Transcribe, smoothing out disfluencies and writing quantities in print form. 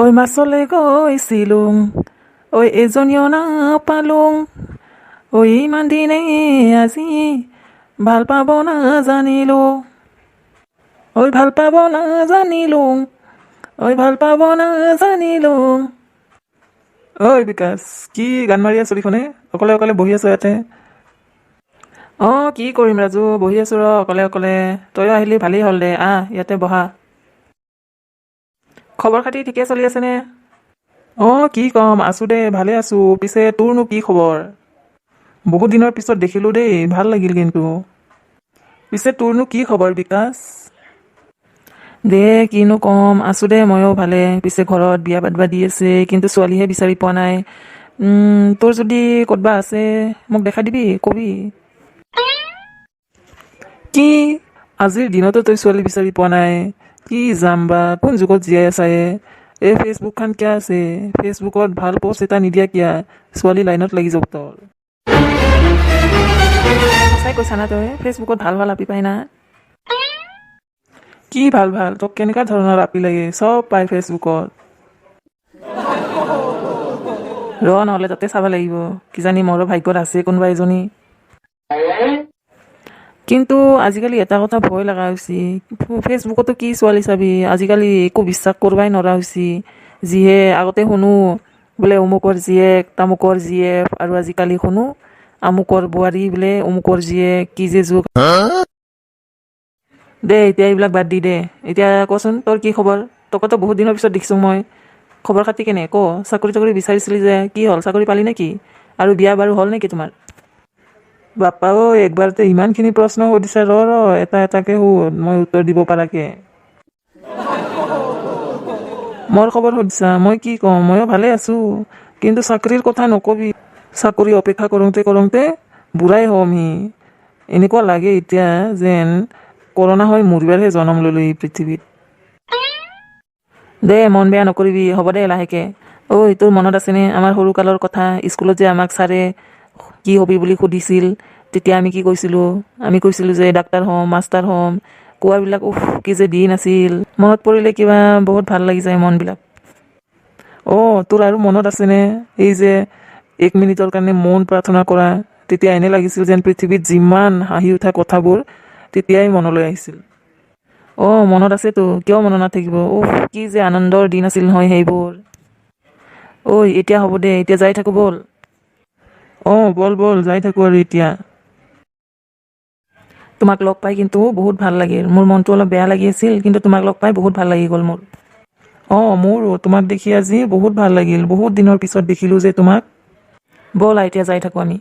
ঐ মাছলৈ গৈছিলোঁ, ঐ এজনীও নাপালোঁ, ঐ ইমান দিনে আজি ভাল পাব নাজানিলোঁ, ঐ ভাল পাব নাজানিলোঁ, ঐ ভাল পাব নাজানিলোঁ। ঐ বিকাশ, কি গান মাৰি আছ দেখোনে? অকলে অকলে বহি আছ ইয়াতে। অঁ, কি কৰিম ৰাজু, বহি আছো ৰ অকলে অকলে। তয়ো আহিলি ভালেই হ'ল দে, আহ ইয়াতে বহা। খবৰ খাতি ঠিকে চলি আছেনে? অঁ, কি ক'ম, আছো দে, ভালে আছো। পিছে তোৰনো কি খবৰ? বহুত দিনৰ পিছত দেখিলোঁ দেই, ভাল লাগিল কিন্তু। পিছে তোৰনো কি খবৰ বিকাশ? দে কিনো ক'ম, আছো দে ময়ো ভালে। পিছে ঘৰত বিয়া পাতিবা দি আছে, কিন্তু ছোৱালীহে বিচাৰি পোৱা নাই। তোৰ যদি ক'তবা আছে মোক দেখা দিবি, কবি। কি, আজিৰ দিনতো তই ছোৱালী বিচাৰি পোৱা নাই? কি যাম বা, কোন যুগত জীয়াই আছায়ে? এই ফেচবুকখন কিয় আছে? ফেচবুকত ভাল পষ্ট এটা নিদিয়া কিয়া? ছোৱালী লাইনত লাগি যাব তোৰ। সঁচাই কৈছা না তই? ফেচবুকত ভাল ভাল আপি পাই না? কি ভাল ভাল, তোক কেনেকুৱা ধৰণৰ আপি লাগে? চব পাই ফেচবুকত। নহ'লে তাতে চাব লাগিব, কিজানি মোৰো ভাগ্যত আছে কোনোবা এজনী। কিন্তু আজিকালি এটা কথা ভয় লগা হৈছে, ফেচবুকতো কি ছোৱালী চাবি, আজিকালি একো বিশ্বাস কৰিবই নোৱাৰা হৈছে। যিহে আগতে শুনো বোলে অমুকৰ জীয়েক, তামুকৰ জীয়েক, আৰু আজিকালি শুনো আমুকৰ বোৱাৰী বোলে অমুকৰ জীয়েক, কি যে যুগ। দে এতিয়া এইবিলাক বাদ দি দে, এতিয়া কচোন তোৰ কি খবৰ? তোকতো বহুত দিনৰ পিছত দেখিছোঁ মই। খবৰ খাতি কেনে ক? চাকৰি তাকৰি বিচাৰিছিলি যে, কি হ'ল, চাকৰি পালি নেকি? আৰু বিয়া বাৰু হ'ল নেকি তোমাৰ? বাপ্পা ঐ, একবাৰতে ইমানখিনি প্ৰশ্ন সুধিছা, ৰ এটা এটাকে সুধ, মই উত্তৰ দিব পাৰাকে। মোৰ খবৰ সুধিছা, মই কি কওঁ, ময়ো ভালে আছো। কিন্তু চাকৰিৰ কথা নকবি। চাকৰি অপেক্ষা কৰোঁতে কৰোঁতে বুঢ়াই হমহি। এনেকুৱা লাগে এতিয়া যেন কৰোণা হৈ মৰিবাৰহে জনম ল'লো এই পৃথিৱীত। দে মন বেয়া নকৰিবি, হ'ব দে লাহেকে। ঐ, তোৰ মনত আছেনে আমাৰ সৰুকালৰ কথা? স্কুলত যে আমাক ছাৰে কি হবি বুলি সুধিছিল, তেতিয়া আমি কি কৈছিলোঁ? আমি কৈছিলোঁ যে ডাক্তৰ হ'ম, মাষ্টাৰ হ'ম। কোৱাবিলাক কি যে দিন আছিল, মনত পৰিলে কিবা বহুত ভাল লাগি যায় মনবিলাক। অঁ, তোৰ আৰু মনত আছেনে এই যে 1 মিনিটৰ কাৰণে মৌন প্ৰাৰ্থনা কৰা? তেতিয়া এনে লাগিছিল যেন পৃথিৱীত যিমান হাঁহি উঠা কথাবোৰ তেতিয়াই মনলৈ আহিছিল। অঁ, মনত আছেতো, কিয় মনত নাথাকিব। কি যে আনন্দৰ দিন আছিল নহয় সেইবোৰ। ঐ এতিয়া হ'ব দে, এতিয়া যাই থাকো ব'ল। অঁ, ব'ল ব'ল, যাই থাকো আৰু এতিয়া। তোমাক লগ পাই কিন্তু বহুত ভাল লাগিল। মোৰ মনটো অলপ বেয়া লাগি আছিল, কিন্তু তোমাক লগ পাই বহুত ভাল লাগি গ'ল মোৰ। অঁ, মোৰো তোমাক দেখি আজি বহুত ভাল লাগিল। বহুত দিনৰ পিছত দেখিলোঁ যে তোমাক। ব'লা এতিয়া যাই থাকো আমি।